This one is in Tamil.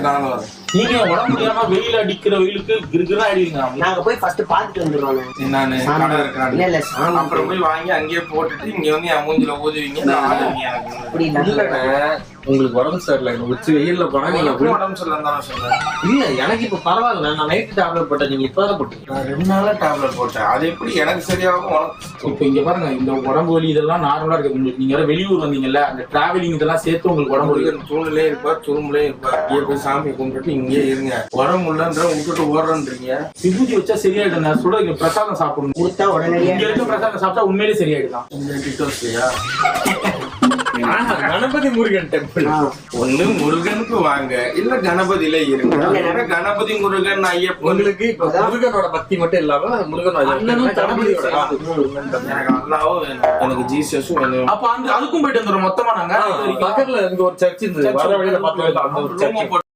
நானும் வரேன். நீங்க உடம்பு முடியாம வெயில் அடிக்கிற வெயிலுக்கு கிருகிரா ஆயிடுவீங்க. நாங்க போய் ஃபர்ஸ்ட் பாத்துட்டு வந்துடுவாங்க. நானு கடை இருக்கிறேன். இல்ல சாமி அப்புறம் போய் வாங்கி அங்கேயே போட்டுட்டு இங்க வந்து என் மூஞ்சில ஊதுவீங்க. எனக்கு அப்படி உங்களுக்கு உடம்பு சரியில்லை, உச்சி வெயில்ல போனா நீங்க உடம்பு சரியில்லை சொன்னேன். இல்ல எனக்கு இப்ப பரவாயில்ல, நான் நைட்டு டேப்லெட் போட்டேன், நீங்க இப்பதான் போட்டீங்க. நான் 2 நாளா டேப்லெட் போட்டேன். அது எப்படி எனக்கு சரியாகும்? இப்ப இங்க பாருங்க, இந்த உடம்பு வலி இதெல்லாம் நார்மலா இருக்கு உங்களுக்கு. நீங்க வெளியூர் வந்தீங்கல்ல, அந்த டிராவலிங் இதெல்லாம் சேர்த்து உங்களுக்கு உடம்பு வலி. தூணிலே இருப்பார், துரும்புலே இருப்பார். இங்கே போய் சாமி கும்பிட்டு இங்கே இருங்க. உடம்பு இல்லன்ற விட்டுட்டு ஓடுறன்றீங்க. விபூதி வச்சா சரியாயிடும். நான் சொல்ற பிரசாதம் சாப்பிடணும். கொடுத்தா உடனடியா இங்க இருக்க பிரசாதம் சாப்பிட்டா உண்மையிலே சரியாயிடும். கணபதி முருகன் டெம்பிள். ஒண்ணு முருகனுக்கு வாங்க, இல்ல கணபதியில இருங்க. கணபதி முருகன் ஐயப்பன். உங்களுக்கு இப்ப முருகனோட பக்தி மட்டும் இல்லாம முருகனோட அண்ணனும் கணபதியோட எனக்கு அல்லாவும் வேணும், எனக்கு ஜீசஸும் வேணும். அப்ப அந்த அதுக்கும் போயிட்டு வந்துடும் மொத்தமா. நாங்க பக்கத்துல இருந்து ஒரு சர்ச் இருந்தது, வர வழியில பார்த்தோம்.